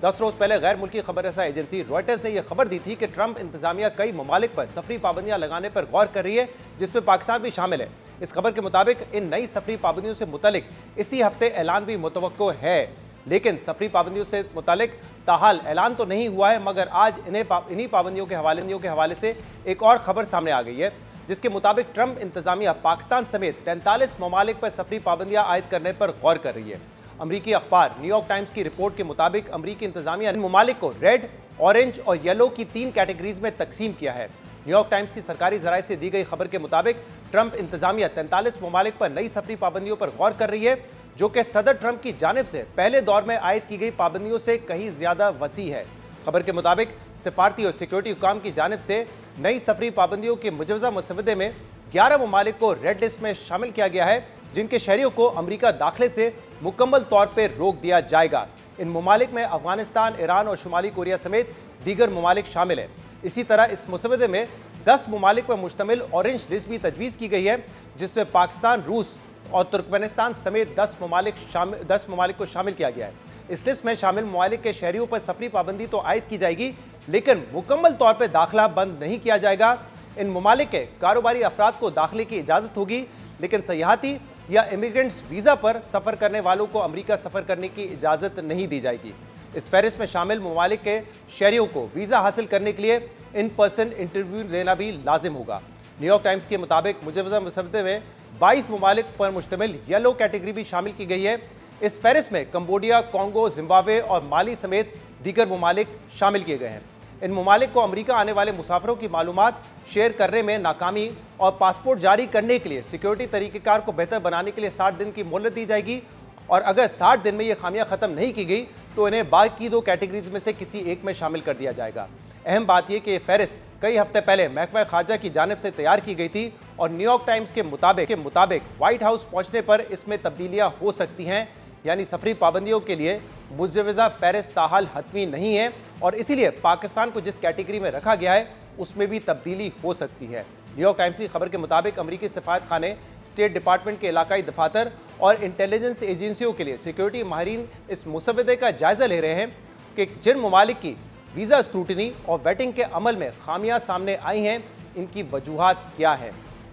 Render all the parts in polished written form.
10 रोज पहले गैर मुल्की खबररसा एजेंसी रॉयटर्स ने यह खबर दी थी कि ट्रंप इंतजामिया कई ममालिक पर सफरी पाबंदियां लगाने पर गौर कर रही है, जिसमें पाकिस्तान भी शामिल है। इस खबर के मुताबिक इन नई सफरी पाबंदियों से मुतालिक इसी हफ्ते ऐलान भी मुतवक्को है, लेकिन सफरी पाबंदियों से मुतालिक ताहाल ऐलान तो नहीं हुआ है। मगर आज इन्हीं पाबंदियों के हवाले से एक और खबर सामने आ गई है, जिसके मुताबिक ट्रंप इंतजामिया पाकिस्तान समेत 43 ममालिक पर सफरी पाबंदियां आयद करने पर गौर कर रही है। अमरीकी अखबार न्यूयॉर्क टाइम्स की रिपोर्ट के मुताबिक अमरीकी इंतजामिया ने ममालिक को रेड, ऑरेंज और येलो की 3 कैटेगरीज में तकसीम किया है। न्यूयॉर्क टाइम्स की सरकारी जराये से दी गई खबर के मुताबिक ट्रंप इंतजामिया 43 ममालिक पर नई सफरी पाबंदियों पर गौर कर रही है, जो कि सदर ट्रंप की जानिब से पहले दौर में आयद की गई पाबंदियों से कहीं ज्यादा वसी है। खबर के मुताबिक सिफारती और सिक्योरिटी हुकाम की जानिब से नई सफरी पाबंदियों के मुजवजा मसवदे में 11 ममालिक को रेड लिस्ट में शामिल किया गया है, जिनके शहरियों को अमरीका दाखिले से मुकम्मल तौर पर रोक दिया जाएगा। इन ममालिक में अफगानिस्तान, ईरान और शुमाली कोरिया समेत दीगर ममालिक शामिल हैं। इसी तरह इस मसवदे में 10 ममालिक पर मुश्तमिल ऑरेंज लिस्ट भी तजवीज़ की गई है, जिसमें पाकिस्तान, रूस और तुर्कमेनिस्तान समेत 10 ममालिक को शामिल किया गया है। इस लिस्ट में शामिल ममालिक के शहरियों पर सफरी पाबंदी तो आयद की जाएगी, लेकिन मुकम्मल तौर पर दाखिला बंद नहीं किया जाएगा। इन ममालिक के कारोबारी अफराद को दाखिले की इजाज़त होगी, लेकिन सयाहती या इमिग्रेंट्स वीज़ा पर सफ़र करने वालों को अमरीका सफ़र करने की इजाज़त नहीं दी जाएगी। इस फहरिस्त में शामिल ममालिक के शहरियों को वीज़ा हासिल करने के लिए इन पर्सन इंटरव्यू लेना भी लाजिम होगा। न्यूयॉर्क टाइम्स के मुताबिक मुजवजा मसवदे में 22 ममालिक पर मुश्तमिल येलो कैटेगरी भी शामिल की गई है। इस फहरिस्त में कंबोडिया, कॉन्गो, जिम्बाब्वे और माली समेत दीगर ममालिक शामिल किए गए हैं। इन ममालिक को अमरीका आने वाले मुसाफिरों की मालूमात शेयर करने में नाकामी और पासपोर्ट जारी करने के लिए सिक्योरिटी तरीक़ेकार को बेहतर बनाने के लिए 60 दिन की मोहलत दी जाएगी, और अगर 60 दिन में ये खामियां ख़त्म नहीं की गई तो इन्हें बाकी 2 कैटेगरीज में से किसी एक में शामिल कर दिया जाएगा। अहम बात यह कि ये फहरिस्त कई हफ्ते पहले महकमा खारजा की जानिब से तैयार की गई थी, और न्यूयॉर्क टाइम्स के मुताबिक व्हाइट हाउस पहुँचने पर इसमें तब्दीलियाँ हो सकती हैं। यानी सफरी पाबंदियों के लिए मुजवजा फहरिस्त ताहाल हतमी नहीं है, और इसीलिए पाकिस्तान को जिस कैटेगरी में रखा गया है उसमें भी तब्दीली हो सकती है। न्यूयॉर्क टाइम्स की खबर के मुताबिक अमरीकी सफारत खाने, स्टेट डिपार्टमेंट के इलाकाई दफातर और इंटेलिजेंस एजेंसियों के लिए सिक्योरिटी माहिरीन इस मुसवदे का जायजा ले रहे हैं कि जिन ममालिक की वीज़ा स्क्रूटनी और वेटिंग के अमल में खामियां सामने आई हैं, इनकी वजूहात क्या है।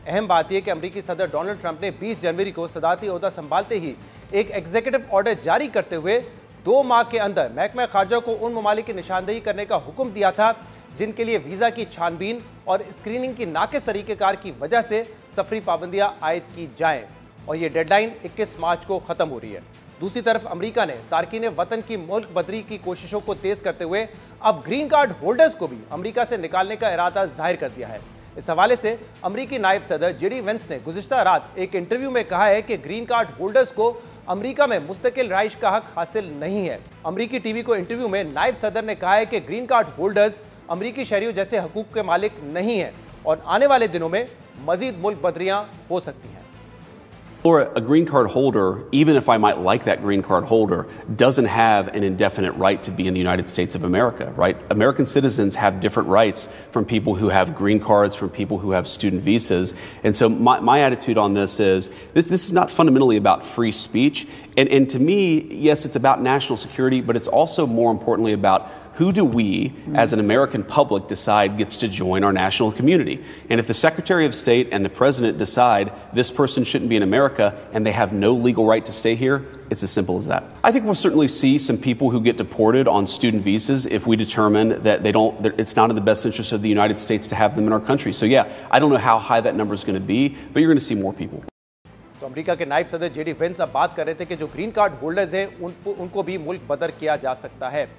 अहम बात यह कि अमरीकी सदर डोनाल्ड ट्रंप ने 20 जनवरी को सदारती ओहदा संभालते ही एक एग्जीक्यूटिव ऑर्डर जारी करते हुए 2 माह के अंदर महकमा खारजा को उन ममालिक की निशानदेही करने का हुक्म दिया था जिनके लिए वीज़ा की छानबीन और स्क्रीनिंग की नाकिस तरीक़ेकार की वजह से सफरी पाबंदियां आयद की जाएं, और ये डेडलाइन 21 मार्च को ख़त्म हो रही है। दूसरी तरफ अमरीका ने तारकीन वतन की मुल्क बदरी की कोशिशों को तेज़ करते हुए अब ग्रीन कार्ड होल्डर्स को भी अमरीका से निकालने का इरादा जाहिर कर दिया है। इस हवाले से अमरीकी नायब सदर जेडी वेंस ने गुज़िश्ता रात एक इंटरव्यू में कहा है कि ग्रीन कार्ड होल्डर्स को अमरीका में मुस्तकिल रहाइश का हक हासिल नहीं है। अमरीकी टीवी को इंटरव्यू में नायब सदर ने कहा है कि ग्रीन कार्ड होल्डर्स अमरीकी शहरियों जैसे हकूक के मालिक नहीं है, और आने वाले दिनों में मजीद मुल्क बदरियां हो सकती हैं। Or a green card holder, even if I might like that green card holder, doesn't have an indefinite right to be in the United States of America, right? American citizens have different rights from people who have green cards, from people who have student visas. And so my attitude on this is, this is not fundamentally about free speech. And to me, yes, it's about national security, but it's also more importantly about who do we, as an American public, decide gets to join our national community? And if the Secretary of State and the President decide this person shouldn't be in America and they have no legal right to stay here, it's as simple as that. I think we'll certainly see some people who get deported on student visas if we determine that it's not in the best interest of the United States to have them in our country. So yeah, I don't know how high that number is going to be, but you're going to see more people. तो America के नायब सदर JD Vance अब बात कर रहे थे कि जो ग्रीन कार्ड होल्डर्स हैं उनको भी मुल्क बदर किया जा सकता है।